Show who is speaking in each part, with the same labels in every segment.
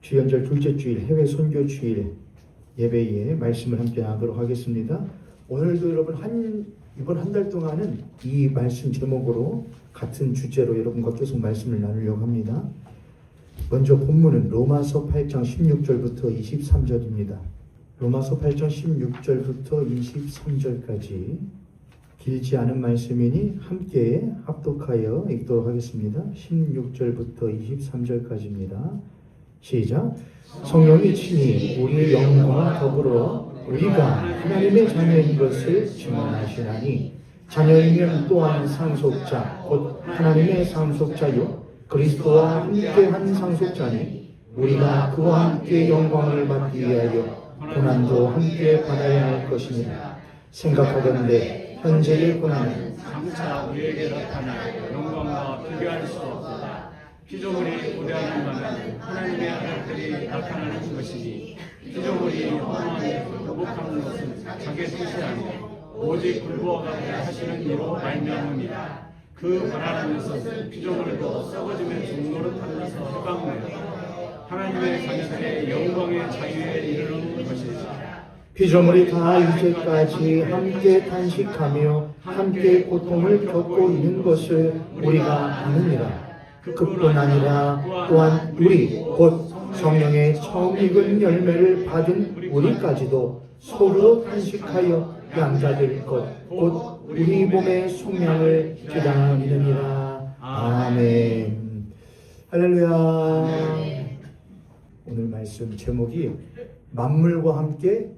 Speaker 1: 주연절 둘째 주일 해외 선교 주일 예배에 말씀을 함께 나누도록 하겠습니다. 오늘도 여러분 이번 한 달 동안은 이 말씀 제목으로 같은 주제로 여러분과 계속 말씀을 나누려고 합니다. 먼저 본문은 로마서 8장 16절부터 23절입니다. 로마서 8장 16절부터 23절까지 길지 않은 말씀이니 함께 합독하여 읽도록 하겠습니다. 16절부터 23절까지입니다. 시작. 성령이 친히 우리 영과 더불어 우리가 하나님의 자녀인 것을 증언하시나니 자녀이면 또한 상속자 곧 하나님의 상속자요 그리스도와 함께한 상속자니 우리가 그와 함께 영광을 받기 위하여 고난도 함께 받아야 할 것이니라. 생각하건대 현재의 고난은
Speaker 2: 장차 우리에게 나타날 영광과 비교할 수 없다. 피조물이 고대하는 바는 하나님의 아들들이 나타나는 것이니 피조물이 허무하게 굴복하는 것은 자기 뜻이 아니라 오직 불구하게 하시는 이로 말미암음이다. 그 바라는 것은 피조물도 썩어지는 종노릇하면서 해방되어 하나님의 자녀들의 영광의 자유에 이르는 것이다.
Speaker 1: 피조물이 다 이제까지 함께 탄식하며 함께 고통을 겪고 있는 것을 우리가 아느니라. 그뿐 아니라 또한 우리 곧 성령의 처음 익은 열매를 받은 우리까지도 서로 탄식하여 양자될 것 곧 우리 몸의 속량을 기다리느니라. 아멘. 할렐루야. 오늘 말씀 제목이 만물과 함께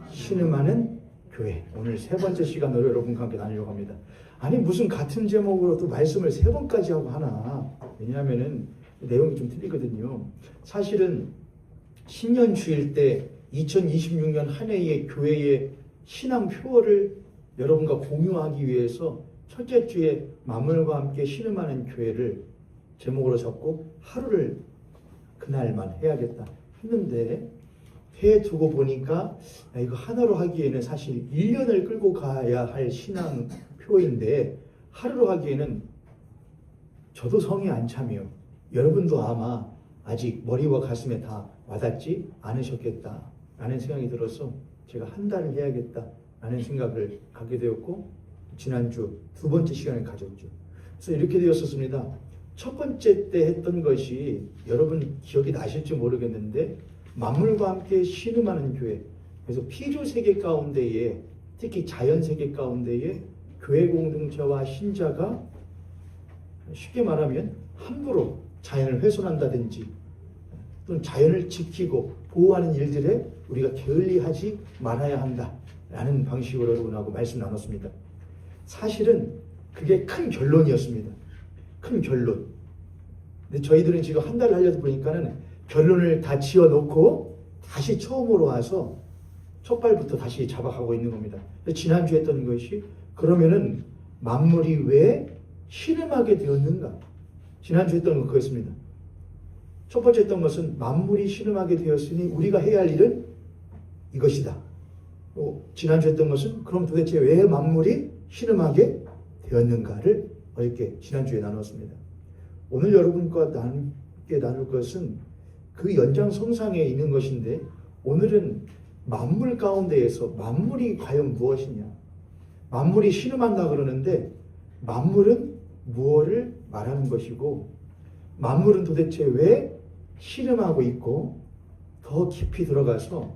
Speaker 1: 신음하는 교회. 오늘 세 번째 시간으로 여러분과 함께 나누려고 합니다. 아니 무슨 같은 제목으로 또 말씀을 세 번까지 하고 하나. 왜냐하면은 내용이 좀 틀리거든요. 사실은 신년 주일 때 2026년 한 해의 교회의 신앙 표어를 여러분과 공유하기 위해서 첫째 주에 만물과 함께 신음하는 교회를 제목으로 잡고 하루를 그날만 해야겠다 했는데 해 두고 보니까 이거 하나로 하기에는 사실 1년을 끌고 가야 할 신앙 표인데 하루로 하기에는 저도 성이 안 차며 여러분도 아마 아직 머리와 가슴에 다 와닿지 않으셨겠다 라는 생각이 들어서 제가 한 달을 해야겠다 라는 생각을 갖게 되었고 지난주 두 번째 시간을 가졌죠. 그래서 이렇게 되었었습니다. 첫 번째 때 했던 것이 여러분 기억이 나실지 모르겠는데 만물과 함께 신음하는 교회. 그래서 피조 세계 가운데에 특히 자연 세계 가운데에 교회 공동체와 신자가 쉽게 말하면 함부로 자연을 훼손한다든지 또는 자연을 지키고 보호하는 일들에 우리가 게을리하지 말아야 한다라는 방식으로 여러분하고 말씀 나눴습니다. 사실은 그게 큰 결론이었습니다. 큰 결론. 근데 저희들은 지금 한 달을 하려다 보니까는 결론을 다 지어놓고 다시 처음으로 와서 첫 발부터 다시 잡아가고 있는 겁니다. 지난주에 했던 것이 그러면은 만물이 왜 신음하게 되었는가? 지난주에 했던 건 그거였습니다. 첫 번째 했던 것은 만물이 신음하게 되었으니 우리가 해야 할 일은 이것이다. 지난주에 했던 것은 그럼 도대체 왜 만물이 신음하게 되었는가를 어렵게 지난주에 나눴습니다. 오늘 여러분과 함께 나눌 것은 그 연장선상에 있는 것인데 오늘은 만물 가운데에서 만물이 과연 무엇이냐? 만물이 신음한다 그러는데 만물은 무엇을 말하는 것이고 만물은 도대체 왜 신음하고 있고 더 깊이 들어가서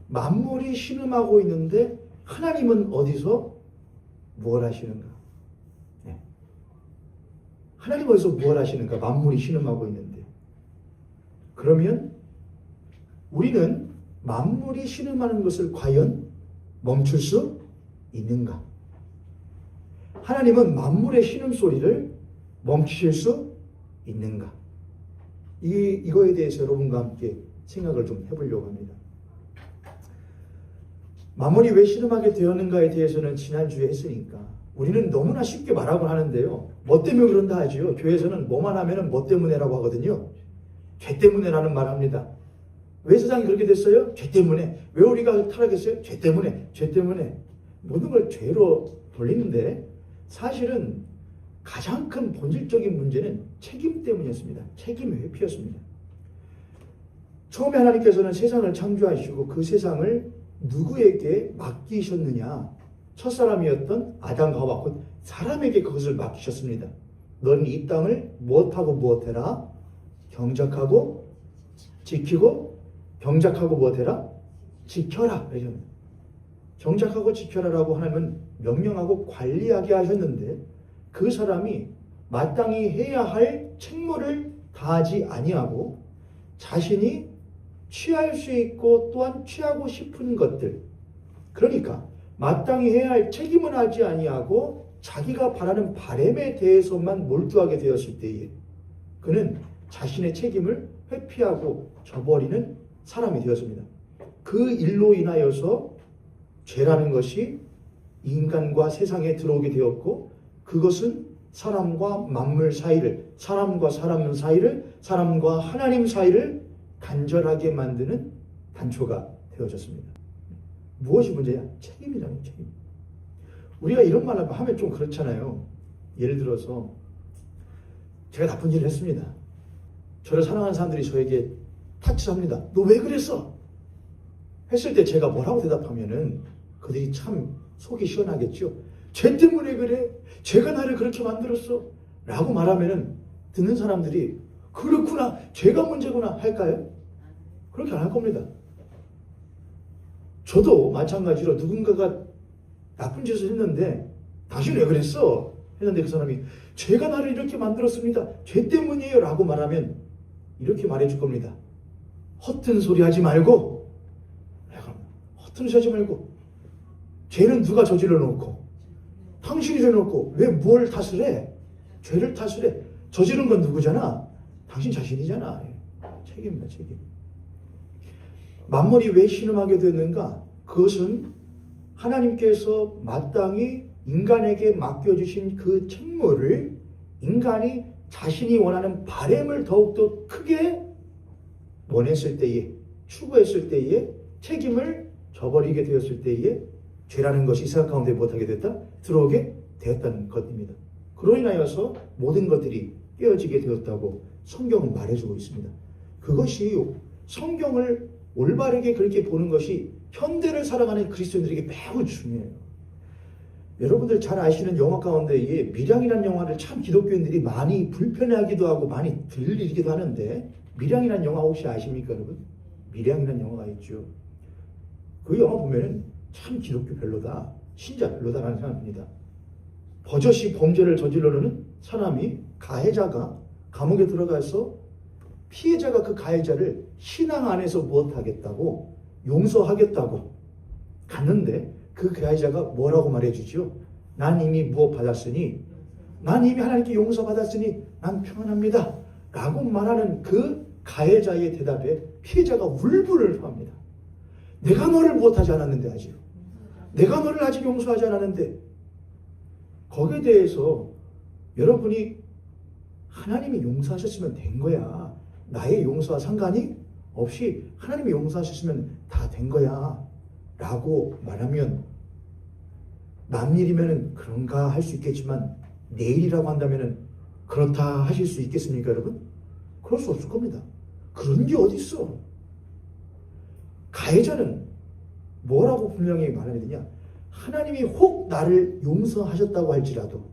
Speaker 1: 만물이 신음하고 있는데 하나님은 어디서 무엇 하시는가? 네. 하나님 어디서 무엇 하시는가? 만물이 신음하고 있는데 그러면 우리는 만물이 신음하는 것을 과연 멈출 수 있는가? 하나님은 만물의 신음소리를 멈추실 수 있는가? 이거에 대해서 여러분과 함께 생각을 좀 해보려고 합니다. 만물이 왜 신음하게 되었는가에 대해서는 지난주에 했으니까 우리는 너무나 쉽게 말하곤 하는데요. 뭐 때문에 그런다 하지요. 교회에서는 뭐만 하면은 뭐 때문에라고 하거든요. 죄 때문에라는 말 합니다. 왜 세상이 그렇게 됐어요? 죄 때문에. 왜 우리가 타락했어요? 죄 때문에. 죄 때문에. 모든 걸 죄로 돌리는데 사실은 가장 큰 본질적인 문제는 책임 때문이었습니다. 책임 회피였습니다. 처음에 하나님께서는 세상을 창조하시고 그 세상을 누구에게 맡기셨느냐? 첫사람이었던 아담과 하와 곧 사람에게 그것을 맡기셨습니다. 너는 이 땅을 무엇하고 무엇해라? 경작하고 지키고 경작하고 무엇해라? 지켜라. 경작하고 지켜라라고 하나님은 명령하고 관리하게 하셨는데 그 사람이 마땅히 해야 할 책무를 다하지 아니하고 자신이 취할 수 있고 또한 취하고 싶은 것들, 그러니까 마땅히 해야 할 책임을 하지 아니하고 자기가 바라는 바람에 대해서만 몰두하게 되었을 때에 그는 자신의 책임을 회피하고 저버리는 사람이 되었습니다. 그 일로 인하여서 죄라는 것이 인간과 세상에 들어오게 되었고 그것은 사람과 만물 사이를, 사람과 사람 사이를, 사람과 하나님 사이를 단절하게 만드는 단초가 되어졌습니다. 무엇이 문제냐? 책임이잖아요. 책임. 우리가 이런 말을 하면 좀 그렇잖아요. 예를 들어서 제가 나쁜 일을 했습니다. 저를 사랑하는 사람들이 저에게 타치합니다. 너 왜 그랬어? 했을 때 제가 뭐라고 대답하면은 그들이 참 속이 시원하겠죠. 쟤 때문에 그래. 쟤가 나를 그렇게 만들었어. 라고 말하면은 듣는 사람들이 그렇구나. 쟤가 문제구나 할까요? 그렇게 안 할 겁니다. 저도 마찬가지로 누군가가 나쁜 짓을 했는데 당신 왜 그랬어? 했는데 그 사람이 제가 나를 이렇게 만들었습니다. 쟤 때문이에요. 라고 말하면 이렇게 말해줄 겁니다. 허튼 소리 하지 말고 허튼 소리 하지 말고 죄는 누가 저질러 놓고 당신이 저질러놓고 왜 뭘 탓을 해? 죄를 탓을 해. 저지른 건 누구잖아? 당신 자신이잖아. 책임이다, 책임. 만물이 왜 신음하게 됐는가? 그것은 하나님께서 마땅히 인간에게 맡겨주신 그 책무를 인간이 자신이 원하는 바람을 더욱더 크게 원했을 때에, 추구했을 때에, 책임을 저버리게 되었을 때에 죄라는 것이 이 세상 가운데 못하게 됐다? 들어오게 되었다는 것입니다. 그로 인하여서 모든 것들이 깨어지게 되었다고 성경은 말해주고 있습니다. 그것이 성경을 올바르게 그렇게 보는 것이 현대를 살아가는 그리스도인들에게 매우 중요해요. 여러분들 잘 아시는 영화 가운데에 밀양이라는 영화를 참 기독교인들이 많이 불편해하기도 하고 많이 들리기도 하는데 밀양이라는 영화 혹시 아십니까 여러분? 밀양이라는 영화가 있죠. 그 영화 보면은 참 기독교 별로다, 신자 별로다라는 생각이 듭니다. 버젓이 범죄를 저질러놓는 사람이 가해자가 감옥에 들어가서 피해자가 그 가해자를 신앙 안에서 무엇하겠다고 용서하겠다고 갔는데 그 가해자가 뭐라고 말해주죠? 난 이미 무엇 받았으니 난 이미 하나님께 용서받았으니 난 평안합니다 라고 말하는 그 가해자의 대답에 피해자가 울분을 토합니다. 내가 너를 무엇하지 않았는데 아직 내가 너를 아직 용서하지 않았는데 거기에 대해서 여러분이 하나님이 용서하셨으면 된 거야. 나의 용서와 상관이 없이 하나님이 용서하셨으면 다 된 거야 라고 말하면 남일이면 그런가 할 수 있겠지만 내일이라고 한다면 그렇다 하실 수 있겠습니까 여러분? 그럴 수 없을 겁니다. 그런 게 어디 있어. 가해자는 뭐라고 분명히 말해야 되냐? 하나님이 혹 나를 용서하셨다고 할지라도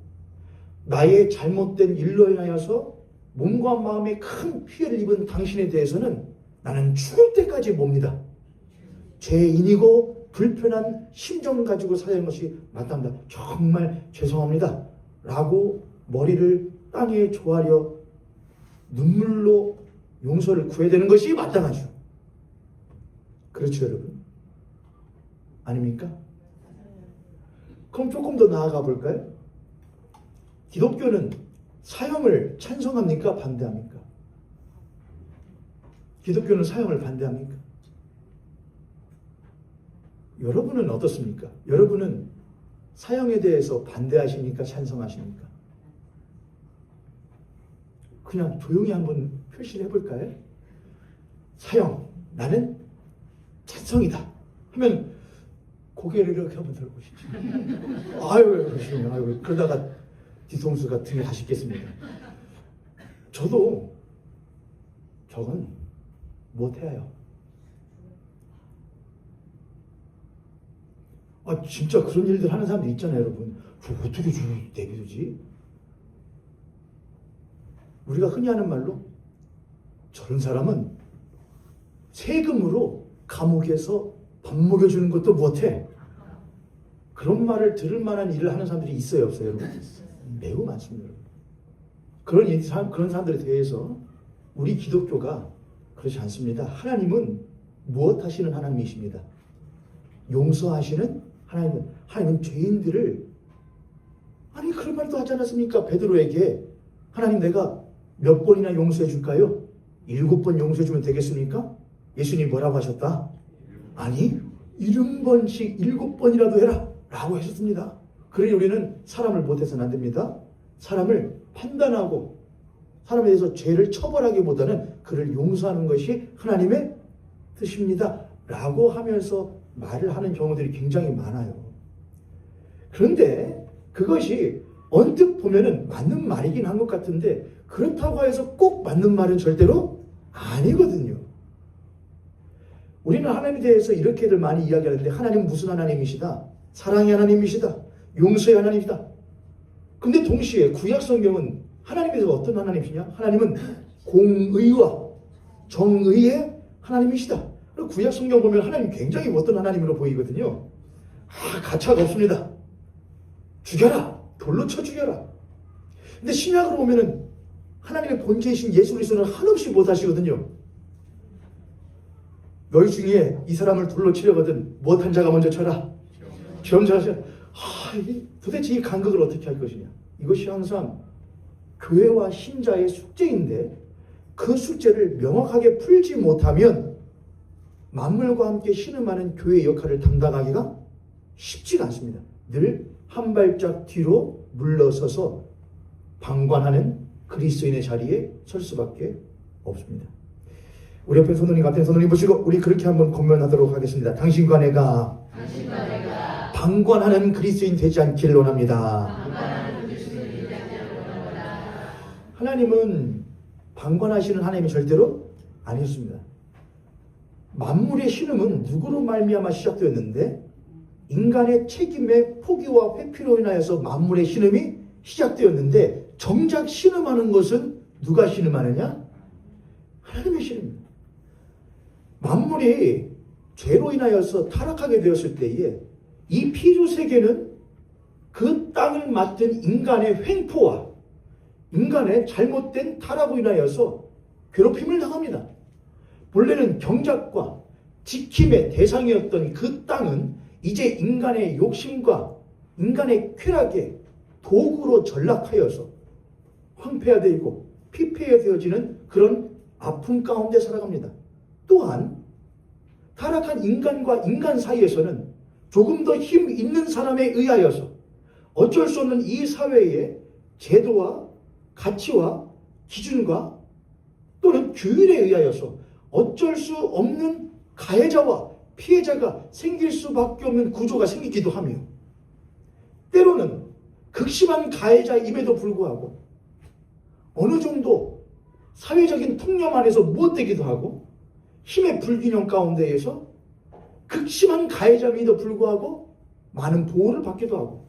Speaker 1: 나의 잘못된 일로 인하여서 몸과 마음에 큰 피해를 입은 당신에 대해서는 나는 죽을 때까지 봅니다. 죄인이고 불편한 심정 가지고 살아가는 것이 마땅합니다. 정말 죄송합니다 라고 머리를 땅에 조아려 눈물로 용서를 구해야 되는 것이 마땅하죠. 그렇죠 여러분? 아닙니까? 그럼 조금 더 나아가 볼까요? 기독교는 사형을 찬성합니까? 반대합니까? 기독교는 사형을 반대합니까? 여러분은 어떻습니까? 여러분은 사형에 대해서 반대하십니까? 찬성하십니까? 그냥 조용히 한번 표시를 해볼까요? 사형, 나는 찬성이다 하면 고개를 이렇게 한번 들어보시죠. 아유, 그러시군요. 아유, 그러다가 뒤통수가 등에 다시 겠습니다. 저도 저건 못해요. 진짜 그런 일들 하는 사람들 있잖아요, 여러분. 그거 어떻게 내비두지? 우리가 흔히 하는 말로 저런 사람은 세금으로 감옥에서 밥 먹여주는 것도 못해. 그런 말을 들을 만한 일을 하는 사람들이 있어요, 없어요, 여러분? 매우 많습니다. 그런 사람들에 대해서 우리 기독교가 그렇지 않습니다. 하나님은 무엇 하시는 하나님이십니다. 용서하시는 하나님은 죄인들을 그런 말도 하지 않았습니까? 베드로에게 하나님 내가 몇 번이나 용서해 줄까요? 7번 용서해 주면 되겠습니까? 예수님이 뭐라고 하셨다? 아니 70번씩 7번이라도 해라 라고 하셨습니다. 그러니 우리는 사람을 못해서는 안 됩니다. 사람을 판단하고 사람에 대해서 죄를 처벌하기보다는 그를 용서하는 것이 하나님의 뜻입니다 라고 하면서 말을 하는 경우들이 굉장히 많아요. 그런데 그것이 언뜻 보면은 맞는 말이긴 한 것 같은데 그렇다고 해서 꼭 맞는 말은 절대로 아니거든요. 우리는 하나님에 대해서 이렇게들 많이 이야기하는데 하나님은 무슨 하나님이시다? 사랑의 하나님이시다. 용서의 하나님이시다. 근데 동시에 구약 성경은 하나님에 대해서 어떤 하나님이시냐? 하나님은 공의와 정의의 하나님이시다. 구약 성경 보면 하나님 굉장히 어떤 하나님으로 보이거든요. 가차가 없습니다. 죽여라. 돌로 쳐 죽여라. 근데 신약으로 보면은 하나님의 본체이신 예수 그리스도는 한없이 못하시거든요. 너희 중에 이 사람을 돌로 치려거든 못한 자가 먼저 쳐라. 겸자하셔. 도대체 이 간극을 어떻게 할 것이냐. 이것이 항상 교회와 신자의 숙제인데 그 숙제를 명확하게 풀지 못하면 만물과 함께 신음하는 교회의 역할을 담당하기가 쉽지가 않습니다. 늘 한 발짝 뒤로 물러서서 방관하는 그리스도인의 자리에 설 수밖에 없습니다. 우리 옆에 손님 같은 손님 보시고 우리 그렇게 한번 권면하도록 하겠습니다. 당신과 내가 방관하는 그리스도인 되지 않기를 원합니다. 하나님은 방관하시는 하나님이 절대로 아니었습니다. 만물의 신음은 누구로 말미암아 시작되었는데 인간의 책임의 포기와 회피로 인하여서 만물의 신음이 시작되었는데 정작 신음하는 것은 누가 신음하느냐? 하나님의 신음입니다. 만물이 죄로 인하여서 타락하게 되었을 때에 이 피조 세계는 그 땅을 맡은 인간의 횡포와 인간의 잘못된 타락으로 인하여서 괴롭힘을 당합니다. 본래는 경작과 지킴의 대상이었던 그 땅은 이제 인간의 욕심과 인간의 쾌락에 도구로 전락하여서 황폐화되고 피폐해되어지는 그런 아픔 가운데 살아갑니다. 또한 타락한 인간과 인간 사이에서는 조금 더 힘 있는 사람에 의하여서 어쩔 수 없는 이 사회의 제도와 가치와 기준과 또는 규율에 의하여서 어쩔 수 없는 가해자와 피해자가 생길 수밖에 없는 구조가 생기기도 하며 때로는 극심한 가해자임에도 불구하고 어느 정도 사회적인 통념 안에서 무엇되기도 하고 힘의 불균형 가운데에서 극심한 가해자임에도 불구하고 많은 보호를 받기도 하고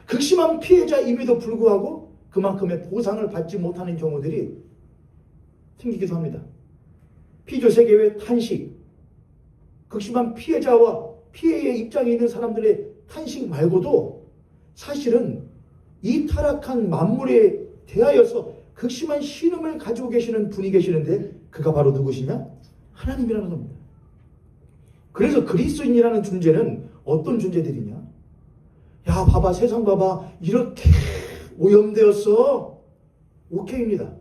Speaker 1: 극심한 피해자임에도 불구하고 그만큼의 보상을 받지 못하는 경우들이 생기기도 합니다. 피조세계의 탄식, 극심한 피해자와 피해의 입장에 있는 사람들의 탄식 말고도 사실은 이 타락한 만물에 대하여서 극심한 신음을 가지고 계시는 분이 계시는데 그가 바로 누구시냐? 하나님이라는 겁니다. 그래서 그리스도인이라는 존재는 어떤 존재들이냐? 야 봐봐 세상 봐봐 이렇게 오염되었어. 오케이입니다.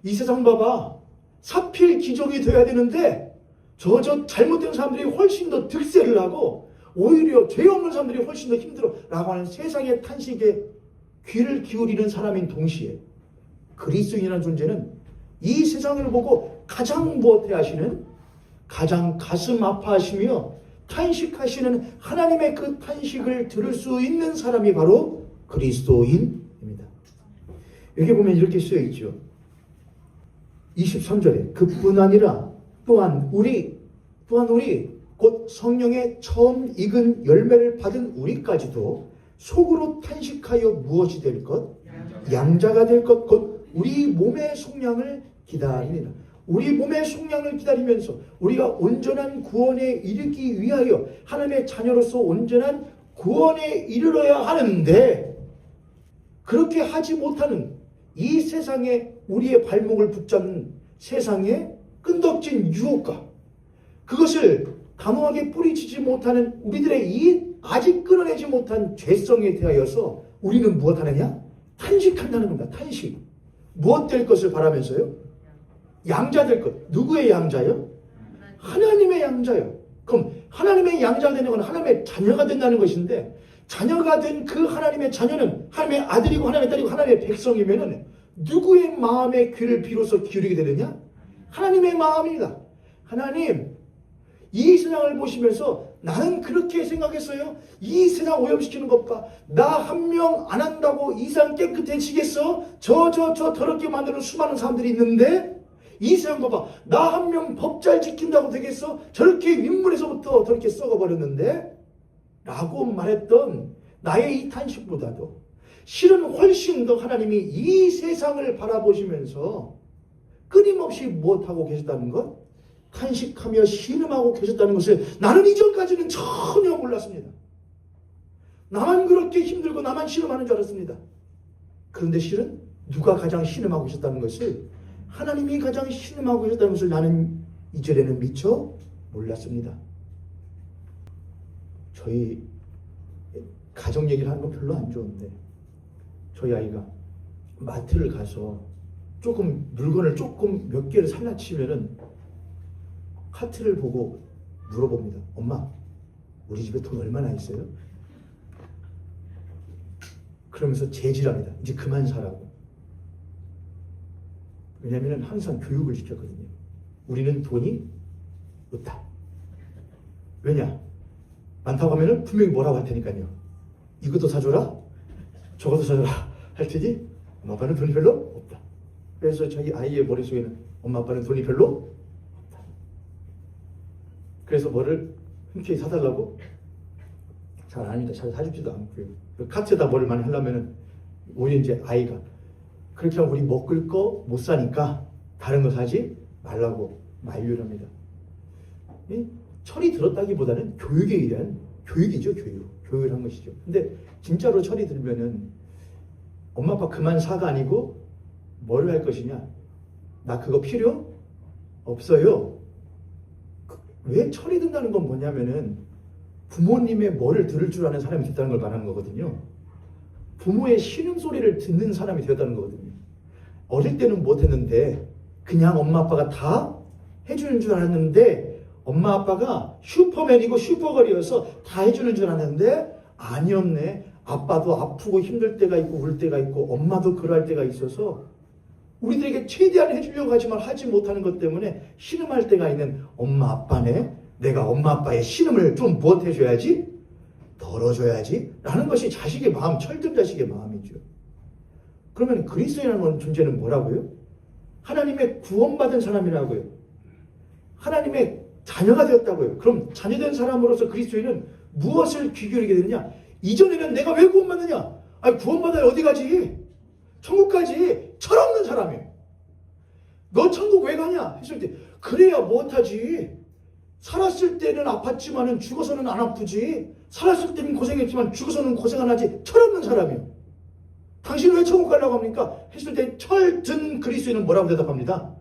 Speaker 1: 이 세상 봐봐 사필 기종이 돼야 되는데 저 잘못된 사람들이 훨씬 더 득세를 하고 오히려 죄 없는 사람들이 훨씬 더 힘들어 라고 하는 세상의 탄식에 귀를 기울이는 사람인 동시에 그리스도인이라는 존재는 이 세상을 보고 가장 무엇해하시는 가장 가슴 아파하시며 탄식하시는 하나님의 그 탄식을 들을 수 있는 사람이 바로 그리스도인입니다. 여기 보면 이렇게 쓰여 있죠. 23절에 그뿐 아니라 또한 우리 곧 성령의 처음 익은 열매를 받은 우리까지도 속으로 탄식하여 무엇이 될 것? 양자가 될 것, 곧 우리 몸의 속량을 기다립니다. 우리 몸의 속량을 기다리면서 우리가 온전한 구원에 이르기 위하여 하나님의 자녀로서 온전한 구원에 이르러야 하는데, 그렇게 하지 못하는 이 세상에 우리의 발목을 붙잡는 세상의 끈덕진 유혹과 그것을 단호하게 뿌리치지 못하는 우리들의 이 아직 끊어내지 못한 죄성에 대하여서 우리는 무엇하느냐? 탄식한다는 겁니다. 탄식. 무엇 될 것을 바라면서요? 양자 될 것. 누구의 양자요? 하나님의 양자요. 그럼 하나님의 양자가 되는 건 하나님의 자녀가 된다는 것인데, 자녀가 된 그 하나님의 자녀는 하나님의 아들이고 하나님의 딸이고 하나님의 백성이면은 누구의 마음에 귀를 비로소 기울이게 되느냐? 하나님의 마음입니다. 하나님, 이 세상을 보시면서 나는 그렇게 생각했어요. 이 세상 오염시키는 것 봐. 나 한 명 안 한다고 이 세상 깨끗해지겠어? 저 더럽게 만드는 수많은 사람들이 있는데 이 세상 봐봐. 나 한 명 법 잘 지킨다고 되겠어? 저렇게 윗물에서부터 저렇게 썩어버렸는데? 라고 말했던 나의 이 탄식보다도 실은 훨씬 더 하나님이 이 세상을 바라보시면서 끊임없이 무엇하고 계셨다는 것? 탄식하며 신음하고 계셨다는 것을 나는 이전까지는 전혀 몰랐습니다. 나만 그렇게 힘들고 나만 신음하는 줄 알았습니다. 그런데 실은 누가 가장 신음하고 계셨다는 것을, 하나님이 가장 신음하고 계셨다는 것을 나는 이전에는 미처 몰랐습니다. 저희 가정 얘기를 하는 건 별로 안 좋은데, 저희 아이가 마트를 가서 조금 물건을 조금 몇 개를 살라치면은 카트를 보고 물어봅니다. 엄마, 우리 집에 돈 얼마나 있어요? 그러면서 제지랍니다. 이제 그만 사라고. 왜냐하면 항상 교육을 시켰거든요. 우리는 돈이 없다. 왜냐? 많다고 하면은 분명히 뭐라고 할 테니까요. 이것도 사줘라, 저것도 사줘라 할 테니 엄마 아빠는 돈이 별로 없다. 그래서 저희 아이의 머릿속에는 엄마 아빠는 돈이 별로 없다. 그래서 뭐를 흔쾌히 사달라고 잘 안 합니다. 잘 사주지도 않고요. 카트에다 뭐를 많이 하려면은 오히려 이제 아이가 그렇게 하면 우리 먹을 거 못 사니까 다른 거 사지 말라고 만류를 합니다. 철이 들었다기보다는 교육에 의한 교육이죠. 교육을 한 것이죠. 근데 진짜로 철이 들면은 엄마 아빠 그만 사가 아니고 뭘 할 것이냐? 나 그거 필요 없어요. 왜 철이 든다는 건 뭐냐면은 부모님의 뭐를 들을 줄 아는 사람이 됐다는 걸 말하는 거거든요. 부모의 신음소리를 듣는 사람이 되었다는 거거든요. 어릴 때는 못했는데 그냥 엄마 아빠가 다 해주는 줄 알았는데, 엄마 아빠가 슈퍼맨이고 슈퍼걸이어서 다 해주는 줄 알았는데 아니었네. 아빠도 아프고 힘들 때가 있고 울 때가 있고 엄마도 그럴 때가 있어서 우리들에게 최대한 해주려고 하지만 하지 못하는 것 때문에 신음할 때가 있는 엄마 아빠네. 내가 엄마 아빠의 신음을 좀 무엇해줘야지? 덜어줘야지? 라는 것이 자식의 마음, 철든 자식의 마음이죠. 그러면 그리스도인이라는 존재는 뭐라고요? 하나님의 구원받은 사람이라고요. 하나님의 자녀가 되었다고요. 그럼 자녀된 사람으로서 그리스도인은 무엇을 귀 기울이게 되느냐? 이전에는 내가 왜 구원받느냐? 아니, 구원받아야 어디 가지? 천국 가지. 철없는 사람이에요. 너 천국 왜 가냐? 했을 때 그래야 못하지. 살았을 때는 아팠지만은 죽어서는 안 아프지. 살았을 때는 고생했지만 죽어서는 고생 안 하지. 철없는 사람이에요. 당신은 왜 천국 가려고 합니까? 했을 때 철든 그리스도인은 뭐라고 대답합니다.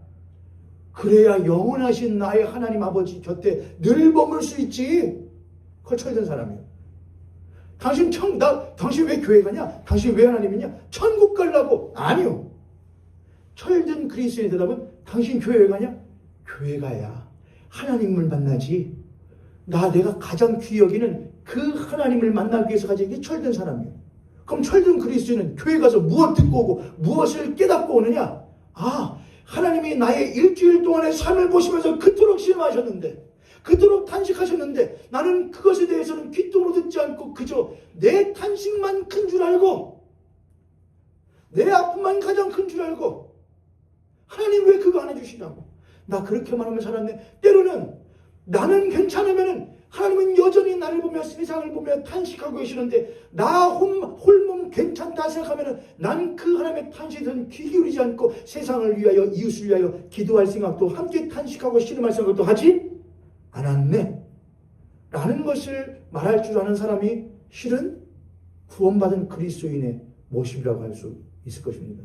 Speaker 1: 그래야 영원하신 나의 하나님 아버지 곁에 늘 머물 수 있지. 그걸 철든 사람이에요. 당신 왜 교회 가냐? 당신 왜 하나님이냐? 천국 가려고. 아니요. 철든 그리스도인의 대답은 당신 교회 왜 가냐? 교회 가야 하나님을 만나지. 내가 가장 귀히 여기는 그 하나님을 만나기 위해서 가지. 이게 철든 사람이에요. 그럼 철든 그리스도인은 교회 가서 무엇 듣고 오고 무엇을 깨닫고 오느냐? 하나님이 나의 일주일 동안의 삶을 보시면서 그토록 실망하셨는데, 그토록 탄식하셨는데, 나는 그것에 대해서는 귀뚱으로 듣지 않고 그저 내 탄식만 큰 줄 알고, 내 아픔만 가장 큰 줄 알고, 하나님 왜 그거 안 해주시냐고. 나 그렇게 말하면 살았네. 때로는 나는 괜찮으면은 하나님은 여전히 나를 보며 세상을 보며 탄식하고 계시는데 나 홀몸 괜찮다 생각하면은 난 그 하나님의 탄식은 귀 기울이지 않고 세상을 위하여 이웃을 위하여 기도할 생각도 함께 탄식하고 씨름할 생각도 하지 않았네 라는 것을 말할 줄 아는 사람이 실은 구원받은 그리스도인의 모습이라고 할 수 있을 것입니다.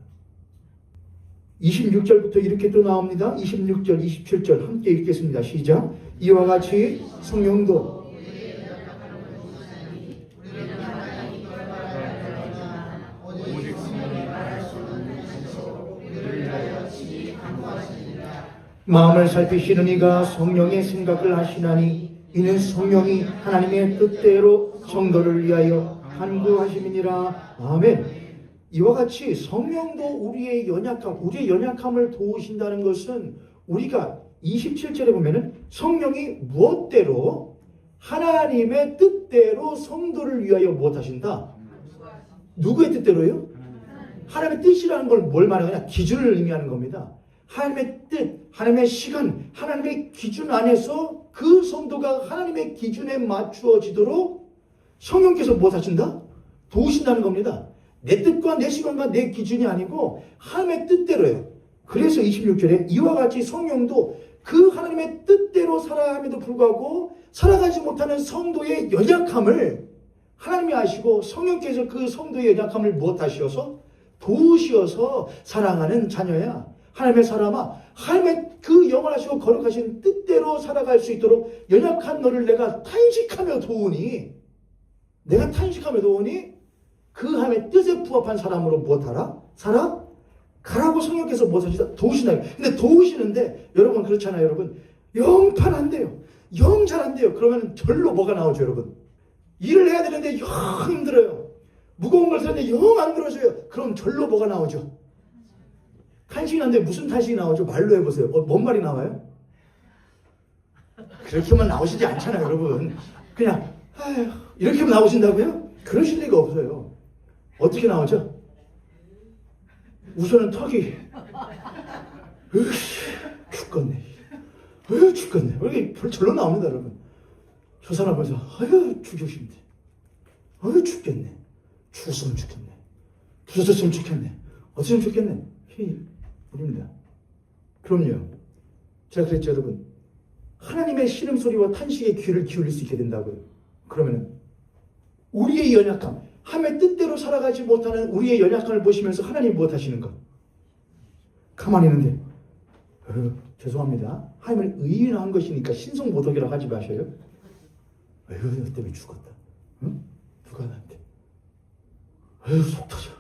Speaker 1: 26절부터 이렇게 또 나옵니다. 26절, 27절 함께 읽겠습니다. 시작. 이와 같이 성령도
Speaker 2: 오직 성령이 말할 수 없는 것으로 우리를 위하여 친히 간구하시니라.
Speaker 1: 마음을 살피시는 이가 성령의 생각을 하시나니 이는 성령이 하나님의 뜻대로 성도를 위하여 간구하심이니라. 아멘. 이와 같이 성령도 우리의 연약함을 도우신다는 것은 우리가 27절에 보면은 성령이 무엇대로 하나님의 뜻대로 성도를 위하여 무엇하신다? 누구의 뜻대로요? 하나님의 뜻이라는 걸 뭘 말하느냐? 기준을 의미하는 겁니다. 하나님의 뜻, 하나님의 시간, 하나님의 기준 안에서 그 성도가 하나님의 기준에 맞추어지도록 성령께서 무엇하신다? 도우신다는 겁니다. 내 뜻과 내 시간과 내 기준이 아니고 하나님의 뜻대로예요. 그래서 26절에 이와 같이 성령도 그 하나님의 뜻대로 살아야 함에도 불구하고 살아가지 못하는 성도의 연약함을 하나님이 아시고 성령께서 그 성도의 연약함을 무엇하시어서 도우시어서 사랑하는 자녀야. 하나님의 사람아, 하나님의 그 영원하시고 거룩하신 뜻대로 살아갈 수 있도록 연약한 너를 내가 탄식하며 도우니 그 하나님의 뜻에 부합한 사람으로 무엇하라? 살아? 가라고 성령께서 무엇하시다? 도우시나요? 근데 도우시는데 여러분 그렇잖아요. 여러분 영판 안 돼요. 영 잘 안 돼요. 그러면 절로 뭐가 나오죠 여러분? 일을 해야 되는데 영 힘들어요. 무거운 걸 쓰는데 영 안 들어져요. 그럼 절로 뭐가 나오죠? 탄식이 나는데 무슨 탄식이 나오죠? 말로 해보세요. 뭔 말이 나와요? 그렇게만 나오시지 않잖아요 여러분. 그냥 아휴, 이렇게만 나오신다고요? 그러실 리가 없어요. 어떻게 나오죠? 우선은 턱이 죽겠네. 죽겠네. 이렇게 절로 나옵니다 여러분. 저 사람 보면서 아유 죽기 힘들어. 아유 죽겠네. 죽었으면 좋겠네. 부서졌으면 좋겠네. 어쩌면 좋겠네. 아닙니다. 그럼요. 제가 그랬죠 여러분. 하나님의 신음소리와 탄식에 귀를 기울일 수 있게 된다고요. 그러면은 우리의 연약함, 하나님의 뜻대로 살아가지 못하는 우리의 연약함을 보시면서 하나님이 무엇하시는가? 가만히 있는데 죄송합니다. 하나님을 의인한 것이니까 신성모독이라고 하지 마셔요. 너 때문에 죽었다. 응? 누가 나한테? 속 터져.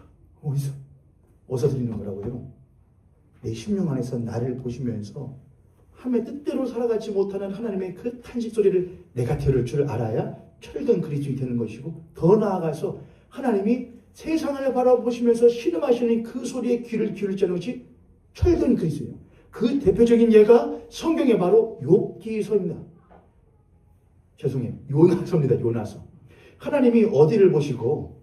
Speaker 1: 어디서 들리는 거라고요? 내 심령 안에서 나를 보시면서 하나님의 뜻대로 살아가지 못하는 하나님의 그 탄식 소리를 내가 들을 줄 알아야 철든 그리스도인이 되는 것이고, 더 나아가서 하나님이 세상을 바라보시면서 신음하시는 그 소리에 귀를 기울일 자는 것이 철든 그리스도예요. 그 대표적인 예가 성경에 바로 욥기서입니다. 죄송해요. 요나서입니다. 요나서. 하나님이 어디를 보시고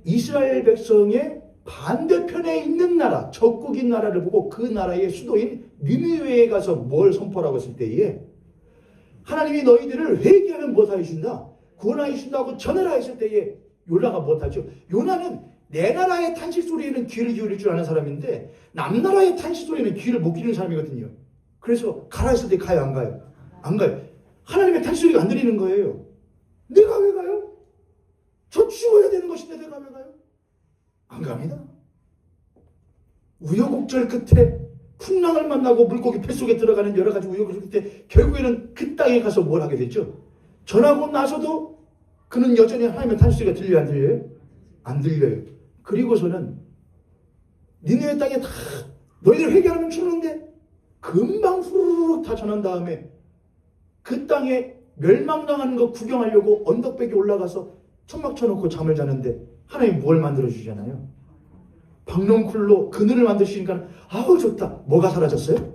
Speaker 1: 이스라엘 백성의 반대편에 있는 나라, 적국인 나라를 보고 그 나라의 수도인 니느웨에 가서 뭘 선포하라고 했을 때에 하나님이 너희들을 회개하면 무엇하여 주신다? 구원하여 주신다고 전하라 했을 때에 요나가 무엇하죠? 요나는 내 나라의 탄식 소리에는 귀를 기울일 줄 아는 사람인데 남나라의 탄식 소리에는 귀를 못 기울이는 사람이거든요. 그래서 가라 했을 때 가요? 안 가요? 안 가요. 하나님의 탄식 소리가 안 들리는 거예요. 내가 왜 가요? 저 죽어야 되는 것인데 내가 왜 가요? 안 갑니다. 우여곡절 끝에 풍랑을 만나고 물고기 뱃속에 들어가는 여러 가지 우여곡절 끝에 결국에는 그 땅에 가서 뭘 하게 됐죠? 전하고 나서도 그는 여전히 하나님의 탄식 소리가 들려요? 안 들려요? 안 들려요. 그리고서는 니느웨 땅에 다 너희들 회개하면 죽는데 금방 후루룩 다 전한 다음에 그 땅에 멸망당하는 거 구경하려고 언덕백에 올라가서 천막 쳐놓고 잠을 자는데 하나님이 뭘 만들어주잖아요. 박농쿨로 그늘을 만드시니까 아우 좋다. 뭐가 사라졌어요?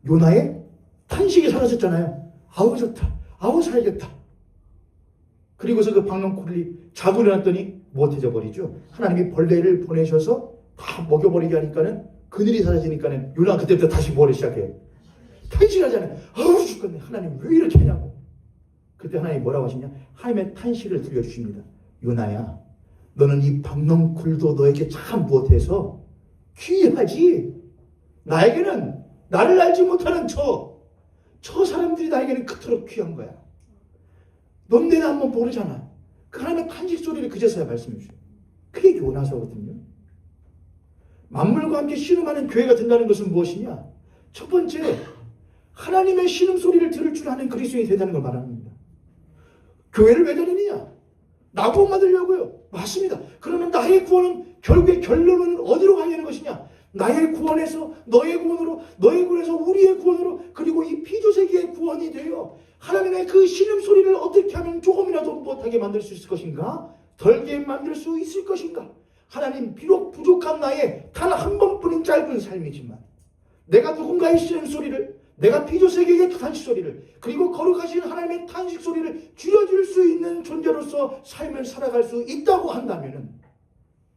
Speaker 1: 요나의 탄식이 사라졌잖아요. 아우 좋다. 아우 살겠다. 그리고서 그 박농쿨이 자고 일어났더니 못해져 버리죠. 하나님이 벌레를 보내셔서 다 먹여버리게 하니까는 그늘이 사라지니까는 요나가 그때부터 다시 뭐를 시작해요? 탄식하잖아요. 아우 죽겠네. 하나님 왜 이렇게 하냐고. 그때 하나님이 뭐라고 하시냐? 하나님의 탄식을 들려주십니다. 요나야, 너는 이 박넝쿨도 너에게 참 못해서 귀하지. 나에게는 나를 알지 못하는 저 사람들이 나에게는 그토록 귀한 거야. 넌 내가 한번 모르잖아. 그 하나님의 탄식 소리를 그제서야 말씀해 주세요. 그게 요나서거든요. 만물과 함께 신음하는 교회가 된다는 것은 무엇이냐? 첫 번째, 하나님의 신음소리를 들을 줄 아는 그리스도인이 되다는 걸 말합니다. 교회를 왜 다니느냐? 나보고 받으려고요. 맞습니다. 그러면 나의 구원은 결국에 결론은 어디로 가려는 것이냐? 나의 구원에서 너의 구원으로, 너의 구원에서 우리의 구원으로, 그리고 이 피조세계의 구원이 되어 하나님의 그 신음소리를 어떻게 하면 조금이라도 못하게 만들 수 있을 것인가? 덜게 만들 수 있을 것인가? 하나님, 비록 부족한 나의 단 한 번뿐인 짧은 삶이지만 내가 누군가의 신음소리를, 내가 피조세계의 탄식소리를, 그리고 거룩하신 하나님의 탄식소리를 줄여줄 수 있는 존재로서 삶을 살아갈 수 있다고 한다면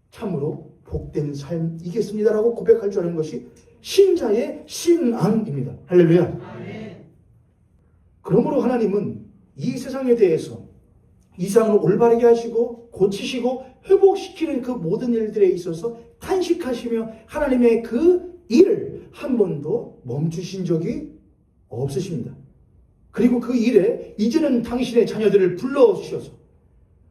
Speaker 1: 참으로 복된 삶이겠습니다라고 고백할 줄 아는 것이 신자의 신앙입니다. 할렐루야. 아멘. 그러므로 하나님은 이 세상에 대해서 이 세상을 올바르게 하시고 고치시고 회복시키는 그 모든 일들에 있어서 탄식하시며 하나님의 그 일을 한 번도 멈추신 적이 없으십니다. 그리고 그 일에 이제는 당신의 자녀들을 불러주셔서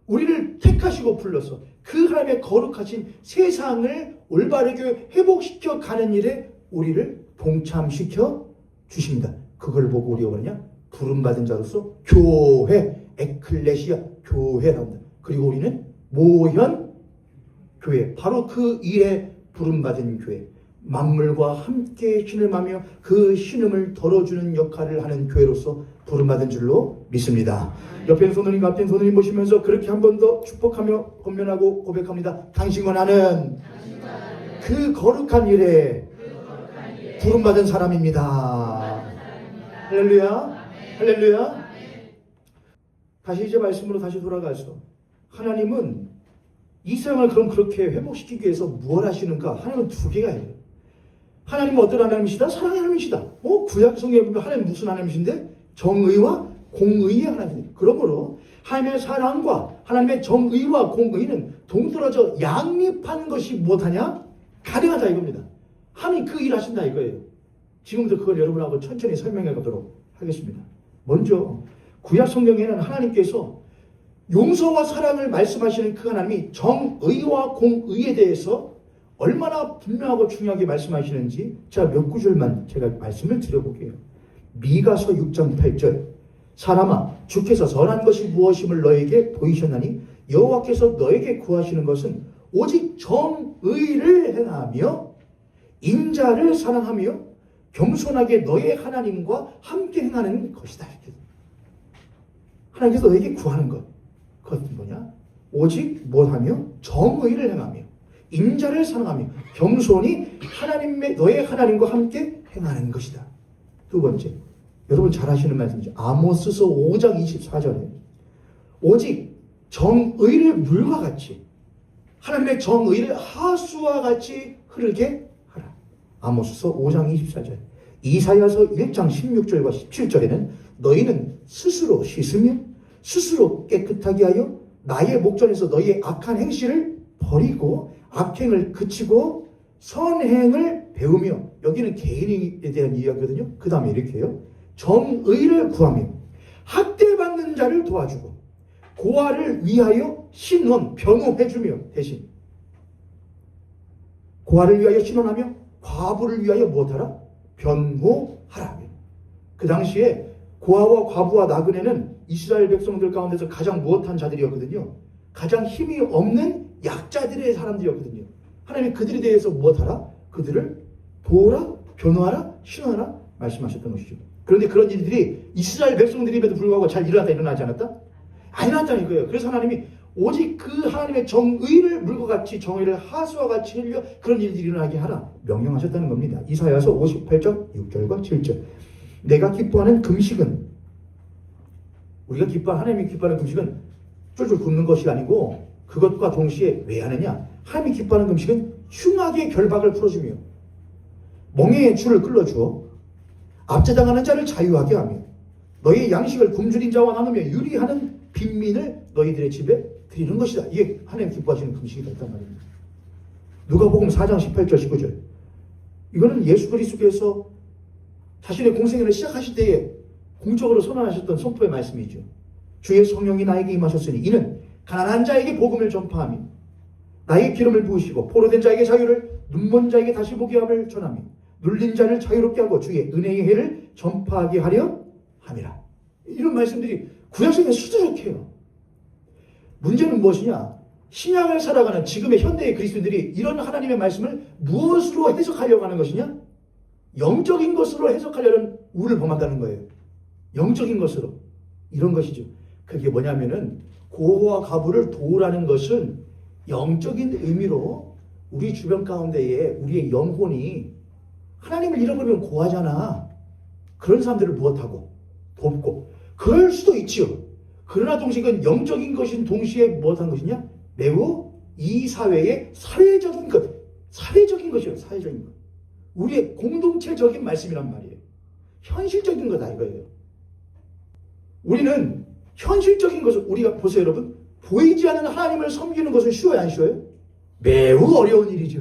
Speaker 1: 우리를 택하시고 불러서 그 하나님의 거룩하신 세상을 올바르게 회복시켜 가는 일에 우리를 동참시켜 주십니다. 그걸 보고 우리가 뭐냐? 부름받은 자로서 교회, 에클레시아, 교회라고 합니다. 그리고 우리는 모현 교회, 바로 그 일에 부름받은 교회, 만물과 함께 신음하며 그 신음을 덜어주는 역할을 하는 교회로서 부름받은 줄로 믿습니다. 옆에 있는 손님과 앞에 있는 손님 보시면서 그렇게 한 번 더 축복하며 권면하고 고백합니다. 당신과 나는 그 거룩한 일에 부름받은 사람입니다. 할렐루야. 할렐루야. 다시 이제 말씀으로 다시 돌아가서 하나님은 이 세상을 그럼 그렇게 회복시키기 위해서 무엇 하시는가? 하나님은 두 개가 있어요. 하나님은 어떤 하나님이시다? 사랑의 하나님이시다. 구약 성경에 보면 하나님 무슨 하나님이신데? 정의와 공의의 하나님. 그러므로 하나님의 사랑과 하나님의 정의와 공의는 동떨어져 양립하는 것이 무엇하냐? 가능하다 이겁니다. 하나님 그 일 하신다 이거예요. 지금부터 그걸 여러분하고 천천히 설명해 가도록 하겠습니다. 먼저 구약 성경에는 하나님께서 용서와 사랑을 말씀하시는 그 하나님이 정의와 공의에 대해서 얼마나 분명하고 중요하게 말씀하시는지 제가 몇 구절만 제가 말씀을 드려볼게요. 미가서 6장 8절 사람아 주께서 선한 것이 무엇임을 너에게 보이셨나니 여호와께서 너에게 구하시는 것은 오직 정의를 행하며 인자를 사랑하며 겸손하게 너의 하나님과 함께 행하는 것이다. 하나님께서 너에게 구하는 것 그것은 뭐냐? 오직 뭐하며 정의를 행하며 인자를 사랑하며 겸손히 너의 하나님과 함께 행하는 것이다. 두 번째, 여러분 잘 아시는 말씀이죠. 아모스서 5장 24절에 오직 정의를 물과 같이 하나님의 정의를 하수와 같이 흐르게 하라. 아모스서 5장 24절. 이사야서 1장 16절과 17절에는 너희는 스스로 씻으며 스스로 깨끗하게 하여 나의 목전에서 너희의 악한 행실을 버리고 악행을 그치고 선행을 배우며 여기는 개인에 대한 이야기거든요. 그 다음에 이렇게 해요. 정의를 구하며 학대받는 자를 도와주고 고아를 위하여 신원 변호해주며 대신 고아를 위하여 신원하며 과부를 위하여 무엇하라? 변호하라. 그 당시에 고아와 과부와 나그네는 이스라엘 백성들 가운데서 가장 무엇한 자들이었거든요. 가장 힘이 없는 약자들의 사람들이었거든요. 하나님이 그들에 대해서 무엇하라? 그들을 도우라, 변호하라, 신원하라 말씀하셨던 것이죠. 그런데 그런 일들이 이스라엘 백성들임에도 불구하고 잘 일어나지 않았다? 안 일어났다는 거예요. 그래서 하나님이 오직 그 하나님의 정의를 물과 같이 정의를 하수와 같이 흘려 그런 일들이 일어나게 하라 명령하셨다는 겁니다. 이사야서 58장 6절과 7절. 내가 기뻐하는 금식은 우리가 하나님이 기뻐하는 금식은 쫄쫄 굶는 것이 아니고 그것과 동시에 왜 하느냐? 하나님이 기뻐하는 금식은 흉악의 결박을 풀어주며 멍에의 줄을 끌어주어 압제당하는 자를 자유하게 하며 너희의 양식을 굶주린 자와 나누며 유리하는 빈민을 너희들의 집에 드리는 것이다. 이게 하나님 기뻐하시는 금식이 됐단 말입니다. 누가복음 4장 18절 19절. 이거는 예수 그리스도께서 자신의 공생애를 시작하실 때에 공적으로 선언하셨던 선포의 말씀이죠. 주의 성령이 나에게 임하셨으니 이는 가난한 자에게 복음을 전파하며 나의 기름을 부으시고 포로된 자에게 자유를, 눈먼 자에게 다시 보게 함을 전하며 눌린 자를 자유롭게 하고 주의 은혜의 해를 전파하게 하려 함이라. 이런 말씀들이 구약성에 수두룩해요. 문제는 무엇이냐? 신약을 살아가는 지금의 현대의 그리스도인들이 이런 하나님의 말씀을 무엇으로 해석하려고 하는 것이냐? 영적인 것으로 해석하려는 우를 범한다는 거예요. 영적인 것으로. 이런 것이죠. 그게 뭐냐면은 고와 가부를 도우라는 것은 영적인 의미로 우리 주변 가운데에 우리의 영혼이 하나님을 잃어버리면 고하잖아. 그런 사람들을 무엇하고 돕고 그럴 수도 있지요. 그러나 동시에 그건 영적인 것인 동시에 무엇한 것이냐? 매우 이 사회의 사회적인 것, 사회적인 것이에요. 사회적인 것. 우리의 공동체적인 말씀이란 말이에요. 현실적인 거다 이거예요. 우리는 현실적인 것을 우리가 보세요 여러분. 보이지 않는 하나님을 섬기는 것은 쉬워요 안 쉬워요? 매우 어려운 일이죠.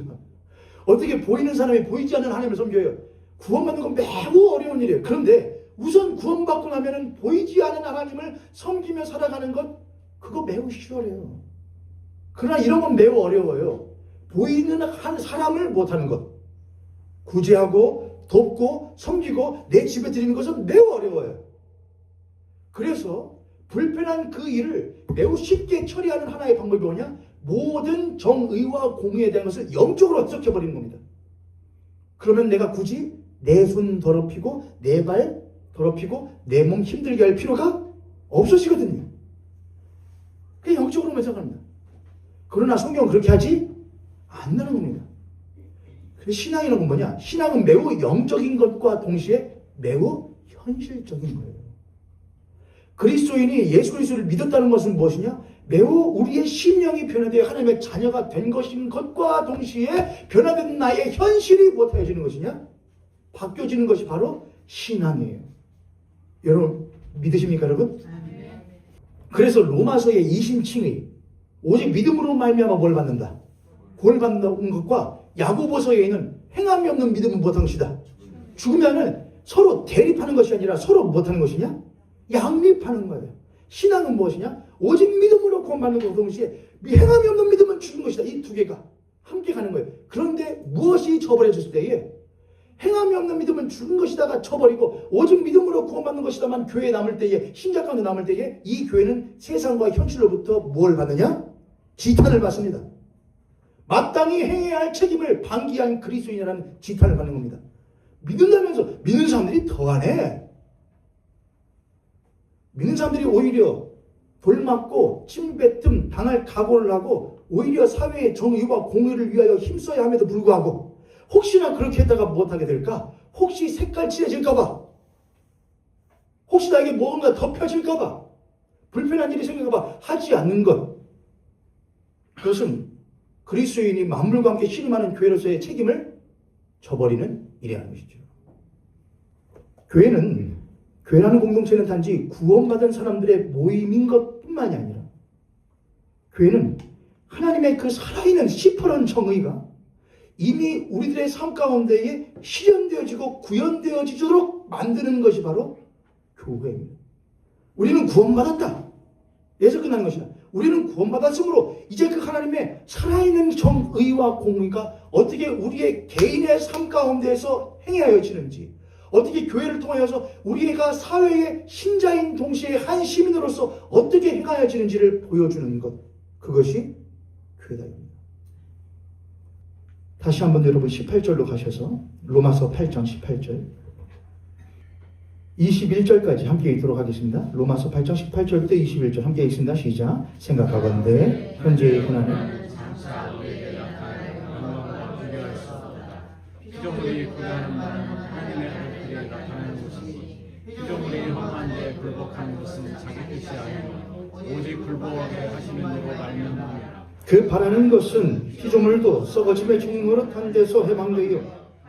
Speaker 1: 어떻게 보이는 사람이 보이지 않는 하나님을 섬겨요? 구원받는 건 매우 어려운 일이에요. 그런데 우선 구원받고 나면은 보이지 않는 하나님을 섬기며 살아가는 것 그거 매우 쉬워요. 그러나 이런 건 매우 어려워요. 보이는 한 사람을 못하는 것, 구제하고 돕고 섬기고 내 집에 드리는 것은 매우 어려워요. 그래서 불편한 그 일을 매우 쉽게 처리하는 하나의 방법이 뭐냐? 모든 정의와 공의에 대한 것을 영적으로 해석해버리는 겁니다. 그러면 내가 굳이 내 손 더럽히고 내 발 더럽히고 내 몸 힘들게 할 필요가 없어지거든요. 그냥 영적으로 해석합니다. 그러나 성경은 그렇게 하지 않는 겁니다. 그래서 신앙이라는 건 뭐냐? 신앙은 매우 영적인 것과 동시에 매우 현실적인 거예요. 그리스도인이 예수 그리스도를 믿었다는 것은 무엇이냐? 매우 우리의 심령이 변화되어 하나님의 자녀가 된 것인 것과 동시에 변화된 나의 현실이 무엇하여지는 것이냐? 바뀌어지는 것이 바로 신앙이에요. 여러분 믿으십니까 여러분? 그래서 로마서의 이신칭의 오직 믿음으로 말미암아 뭘 받는다? 구원을 받는다는 것과 야고보서에 있는 행함이 없는 믿음은 무엇한 것이다? 죽으면은 서로 대립하는 것이 아니라 서로 무엇하는 것이냐? 양립하는 거예요. 신앙은 무엇이냐? 오직 믿음으로 구원받는 것과 동시에 행함이 없는 믿음은 죽은 것이다. 이 두 개가 함께 가는 거예요. 그런데 무엇이 저버려졌을 때에 행함이 없는 믿음은 죽은 것이다가 쳐버리고 오직 믿음으로 구원받는 것이다만 교회에 남을 때에 신자 가운데 남을 때에 이 교회는 세상과 현실로부터 뭘 받느냐? 지탄을 받습니다. 마땅히 행해야 할 책임을 방기한 그리스도인이라는 지탄을 받는 겁니다. 믿는다면서 믿는 사람들이 더 안 해. 믿는 사람들이 오히려 돌맞고 찜뱉음 당할 각오를 하고 오히려 사회의 정의와 공의를 위하여 힘써야 함에도 불구하고 혹시나 그렇게 했다가 못하게 될까? 혹시 색깔 칠해질까봐? 혹시 나에게 뭔가 덮여질까봐? 불편한 일이 생길까봐 하지 않는 것. 그것은 그리스도인이 만물과 함께 신임하는 교회로서의 책임을 져버리는 일이라는 것이죠. 교회라는 공동체는 단지 구원받은 사람들의 모임인 것뿐만이 아니라 교회는 하나님의 그 살아있는 시퍼런 정의가 이미 우리들의 삶 가운데에 실현되어지고 구현되어지도록 만드는 것이 바로 교회입니다. 우리는 구원받았다. 여기서 끝나는 것이다. 우리는 구원받았으므로 이제 그 하나님의 살아있는 정의와 공의가 어떻게 우리의 개인의 삶 가운데에서 행하여지는지, 어떻게 교회를 통하여서 우리가 사회의 신자인 동시에 한 시민으로서 어떻게 행하여지는지를 보여주는 것, 그것이 교회다입니다. 다시 한번 여러분 18절로 가셔서 로마서 8장 18절 21절까지 함께 읽도록 하겠습니다. 로마서 8장 18절부터 21절 함께 읽습니다. 시작. 생각하건대 현재의 고난은
Speaker 2: 피조물이 구별하는 바는 하나님의 아들들이 나타나는 것이니 피조물이 험한데 굴복하는 것은 자기 뜻이 아니고 오직 굴복하게 하시는 이로 말미암아
Speaker 1: 그 바라는 것은 피조물도 썩어짐의 종노릇한 데서 해방되어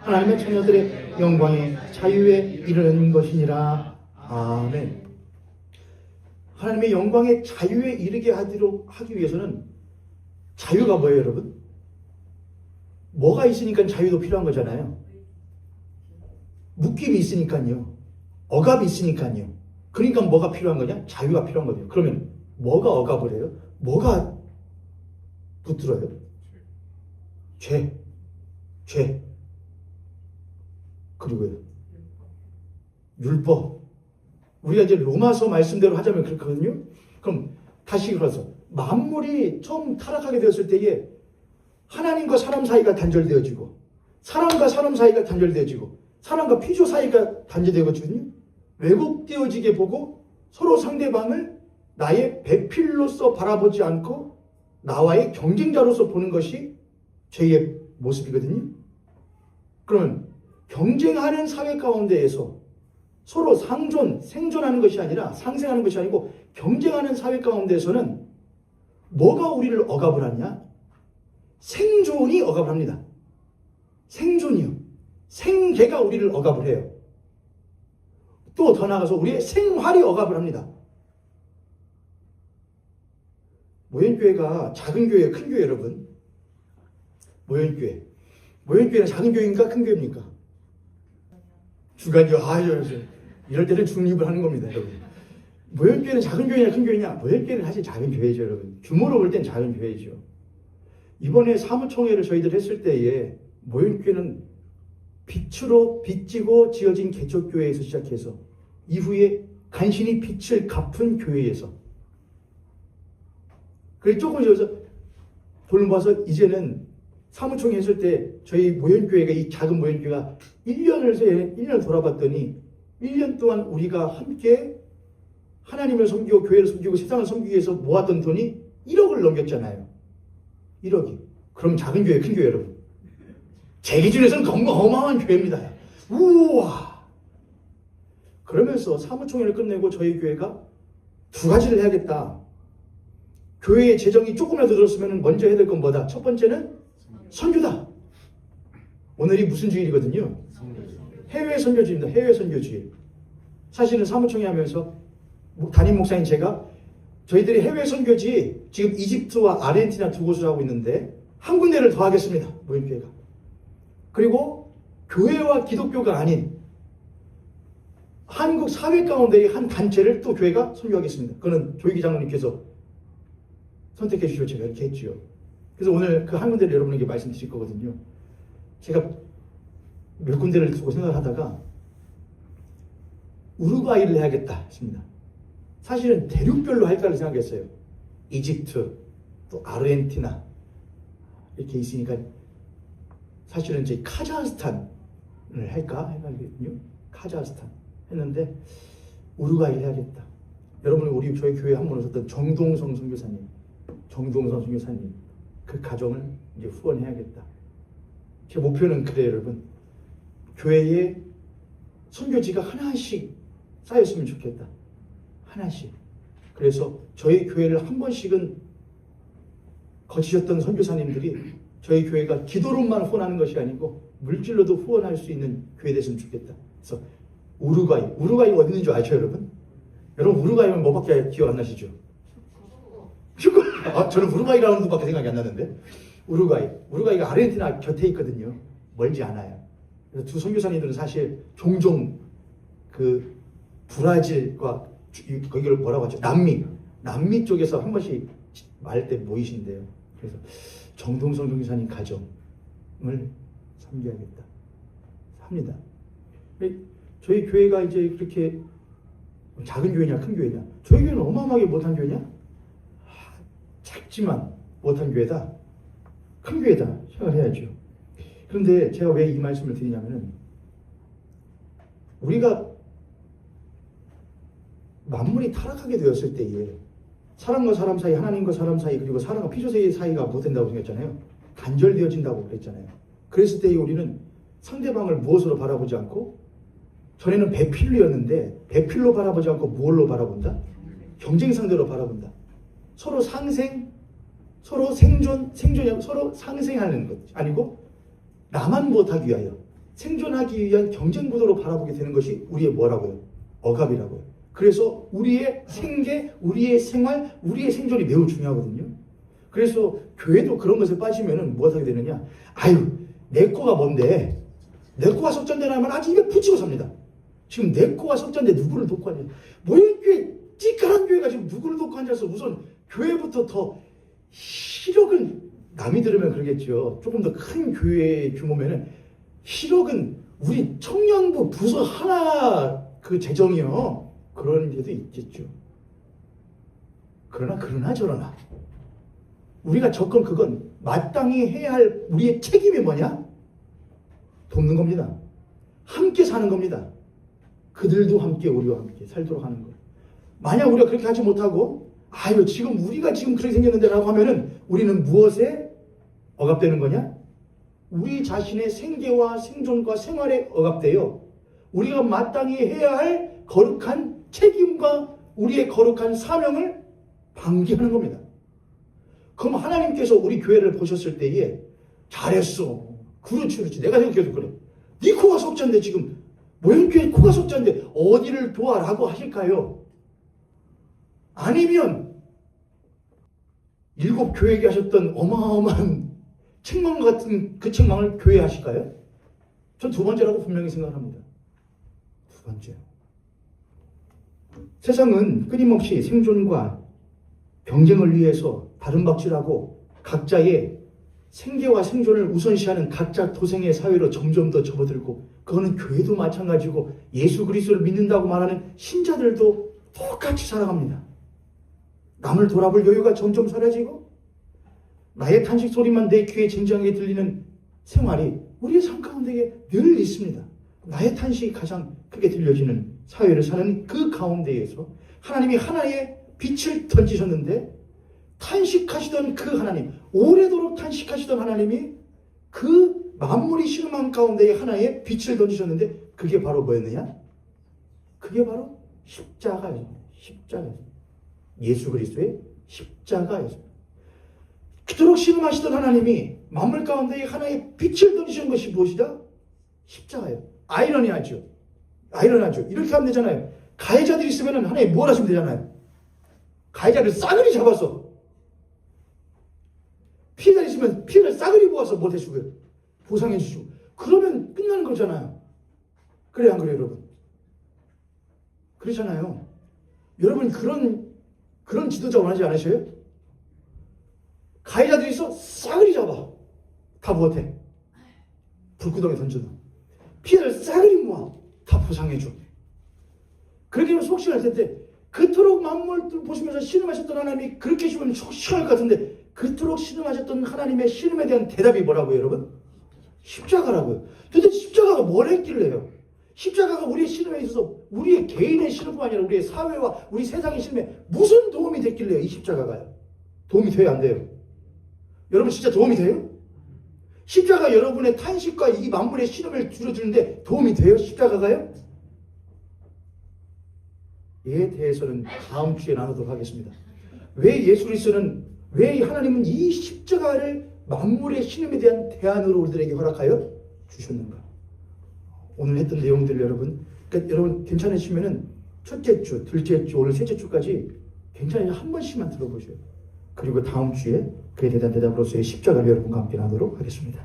Speaker 1: 하나님의 자녀들의 영광의 자유에 이르는 것이니라. 아멘. 하나님의 영광의 자유에 이르게 하기 위해서는 자유가 뭐예요, 여러분? 뭐가 있으니까 자유도 필요한 거잖아요. 묶임이 있으니까요. 억압이 있으니까요. 그러니까 뭐가 필요한 거냐? 자유가 필요한 거죠. 그러면 뭐가 억압을 해요? 뭐가 붙들어요? 죄. 그리고요. 율법. 우리가 이제 로마서 말씀대로 하자면 그렇거든요. 그럼 다시 그래서 만물이 처음 타락하게 되었을 때에 하나님과 사람 사이가 단절되어지고 사람과 사람 사이가 단절되어지고 사람과 피조 사이가 단절되어지거든요. 왜곡되어지게 보고 서로 상대방을 나의 배필로서 바라보지 않고 나와의 경쟁자로서 보는 것이 죄의 모습이거든요. 그러면 경쟁하는 사회 가운데에서 서로 생존하는 것이 아니라 상생하는 것이 아니고 경쟁하는 사회 가운데에서는 뭐가 우리를 억압을 하냐? 생존이 억압을 합니다. 생존이요. 생계가 우리를 억압을 해요. 또 더 나아가서 우리의 생활이 억압을 합니다. 모현교회가 작은 교회예요, 큰 교회 여러분? 모현교회. 모현교회는 작은 교회인가 큰 교회입니까? 주간이요. 이럴 때는 중립을 하는 겁니다, 여러분. 모현교회는 작은 교회냐 큰 교회냐? 모현교회는 사실 작은 교회죠, 여러분. 규모로 볼 땐 작은 교회죠. 이번에 사무총회를 저희들 했을 때에 모현교회는 빛으로 빚지고 지어진 개척교회에서 시작해서 이후에 간신히 빛을 갚은 교회에서 그래서 조금 여기서 돌봐서 이제는 사무총회 했을 때 저희 모현교회가 이 작은 모현교회가 1년을 돌아봤더니 1년 동안 우리가 함께 하나님을 섬기고 교회를 섬기고 세상을 섬기기 위해서 모았던 돈이 1억을 넘겼잖아요. 1억이. 그럼 작은 교회, 큰 교회 여러분. 제 기준에서는 어마어마한 교회입니다. 우와. 그러면서 사무총회를 끝내고 저희 교회가 두 가지를 해야겠다. 교회의 재정이 조금이라도 들었으면 먼저 해야 될 건 뭐다? 첫 번째는 선교다. 오늘이 무슨 주일이거든요? 해외 선교주일입니다. 해외 선교주일. 사실은 사무총회 하면서 담임 목사인 제가 저희들이 해외 선교지 지금 이집트와 아르헨티나 두 곳을 하고 있는데 한 군데를 더 하겠습니다. 모임교회가. 그리고 교회와 기독교가 아닌 한국 사회 가운데의 한 단체를 또 교회가 선교하겠습니다. 그거는 조희기 장로님께서 선택해 주시고 제가 이렇게 했지요. 그래서 오늘 그 한 군데를 여러분에게 말씀드릴 거거든요. 제가 몇 군데를 두고 생각하다가 우루과이를 해야겠다 했습니다. 사실은 대륙별로 할까를 생각했어요. 이집트, 또 아르헨티나 이렇게 있으니까 사실은 이제 카자흐스탄을 할까 해가지고요. 카자흐스탄 했는데 우루과이를 해야겠다. 여러분은 우리 저희 교회에 한 번 오셨던 정동성 선교사님 그 가정을 이제 후원해야겠다. 제 목표는 그래요, 여러분. 교회에 선교지가 하나씩 쌓였으면 좋겠다. 하나씩. 그래서 저희 교회를 한 번씩은 거치셨던 선교사님들이 저희 교회가 기도로만 후원하는 것이 아니고 물질로도 후원할 수 있는 교회 됐으면 좋겠다. 그래서 우루과이 어디 있는 줄 아죠, 여러분? 여러분 우루과이면 뭐밖에 기억 안 나시죠? 축구. 저는 우루과이라는 것밖에 생각이 안 나는데. 우루과이가 아르헨티나 곁에 있거든요. 멀지 않아요. 그래서 두 선교사님들은 사실 종종 그 브라질과 거기를 뭐라고 하죠? 남미 쪽에서 한 번씩 말 때 모이신대요. 그래서 정동성 선교사님 가정을 섬겨야겠다 합니다. 저희 교회가 이제 그렇게 작은 교회냐 큰 교회냐? 저희 교회는 어마어마하게 못한 교회냐? 작지만 못한 교회다. 큰 교회다 생각을 해야죠. 그런데 제가 왜 이 말씀을 드리냐면은 우리가 만물이 타락하게 되었을 때에 사람과 사람 사이, 하나님과 사람 사이, 그리고 사람과 피조세의 사이가 못 된다고 생각했잖아요. 단절되어진다고 그랬잖아요. 그랬을 때에 우리는 상대방을 무엇으로 바라보지 않고 전에는 배필로였는데 배필로 바라보지 않고 무엇로 바라본다? 경쟁 상대로 바라본다. 서로 상생, 서로 생존이 서로 상생하는 것 아니고 나만 못하기 위하여 생존하기 위한 경쟁 구도로 바라보게 되는 것이 우리의 뭐라고요? 억압이라고요. 그래서 우리의 생계, 우리의 생활, 우리의 생존이 매우 중요하거든요. 그래서 교회도 그런 것에 빠지면은 무엇 하게 되느냐? 아유, 내 거가 뭔데? 내 거가 석전되나면 아주 입에 붙이고 삽니다. 지금 내 거가 석전데 누구를 돕고 앉아? 모형교회, 찌까란 교회가 지금 누구를 돕고 앉아서 우선 교회부터 더 실력은, 남이 들으면 그러겠죠. 조금 더 큰 교회 규모면은 실력은 우리 청년부 부서 하나 그 재정이요. 그런 데도 있겠죠. 그러나 저러나 우리가 접근 그건 마땅히 해야 할 우리의 책임이 뭐냐? 돕는 겁니다. 함께 사는 겁니다. 그들도 함께 우리와 함께 살도록 하는 거예요. 만약 우리가 그렇게 하지 못하고 아유 지금 우리가 지금 그렇게 생겼는데 라고 하면은 우리는 무엇에 억압되는 거냐? 우리 자신의 생계와 생존과 생활에 억압돼요. 우리가 마땅히 해야 할 거룩한 책임과 우리의 거룩한 사명을 방기하는 겁니다. 그럼 하나님께서 우리 교회를 보셨을 때에 잘했어. 그렇지. 내가 생각해도 그래. 네 코가 석자인데 지금 모형교회 코가 석자인데 어디를 도와라고 하실까요? 아니면 일곱 교회에 하셨던 어마어마한 책망 같은 그 책망을 교회에 하실까요? 전 두 번째라고 분명히 생각합니다. 두 번째. 세상은 끊임없이 생존과 경쟁을 위해서 다름박질하고 각자의 생계와 생존을 우선시하는 각자 도생의 사회로 점점 더 접어들고, 그거는 교회도 마찬가지고 예수 그리스도를 믿는다고 말하는 신자들도 똑같이 살아갑니다. 남을 돌아볼 여유가 점점 사라지고 나의 탄식 소리만 내 귀에 쟁쟁하게 들리는 생활이 우리의 삶 가운데에 늘 있습니다. 나의 탄식이 가장 크게 들려지는 사회를 사는 그 가운데에서 하나님이 하나의 빛을 던지셨는데, 탄식하시던 그 하나님, 오래도록 탄식하시던 하나님이 그 만물이 신음한 가운데에 하나의 빛을 던지셨는데, 그게 바로 뭐였느냐? 그게 바로 십자가였습니다. 십자가였습니다. 예수 그리스도의 십자가였습니다. 그토록 신음하시던 하나님이 만물 가운데에 하나의 빛을 던지신 것이 무엇이다? 십자가예요. 아이러니하죠. 이렇게 하면 되잖아요. 가해자들이 있으면 하나님 뭘 하시면 되잖아요. 가해자를 싸그리 잡아서, 피해자 있으면 피해자를 싸그리 모아서 뭘 해주고요? 보상해 주시고. 그러면 끝나는 거잖아요. 그래요, 안 그래요, 여러분? 그렇잖아요. 여러분 그런 지도자 원하지 않으셔요? 가해자들이 있어 싸그리 잡아. 다 못해. 불구덩이에 던져놔. 피해자를 싸그리 모아. 다 보상해줘. 그렇게 하면 속 시원할 텐데, 그토록 만물들 보시면서 신음하셨던 하나님이 그렇게 해주면 속 시원할 것 같은데, 그토록 신음하셨던 하나님의 신음에 대한 대답이 뭐라고요, 여러분? 십자가라고요. 도대체 십자가가 뭘 했길래요? 십자가가 우리의 신음에 있어서 우리의 개인의 신음뿐 아니라 우리의 사회와 우리 세상의 신음에 무슨 도움이 됐길래요, 이 십자가가요? 도움이 돼요, 안 돼요? 여러분 진짜 도움이 돼요? 십자가 여러분의 탄식과 이 만물의 신음을 줄여주는데 도움이 돼요, 십자가가요? 이에 대해서는 다음 주에 나누도록 하겠습니다. 왜 예수 그리스도는, 왜 하나님은 이 십자가를 만물의 신음에 대한 대안으로 우리들에게 허락하여 주셨는가? 오늘 했던 내용들 여러분, 그러니까 여러분 괜찮으시면은 첫째 주, 둘째 주, 오늘 셋째 주까지 괜찮으면 한 번씩만 들어보세요. 그리고 다음 주에 그에 대한 대답으로서의 십자가를 여러분과 함께 나누도록 하겠습니다.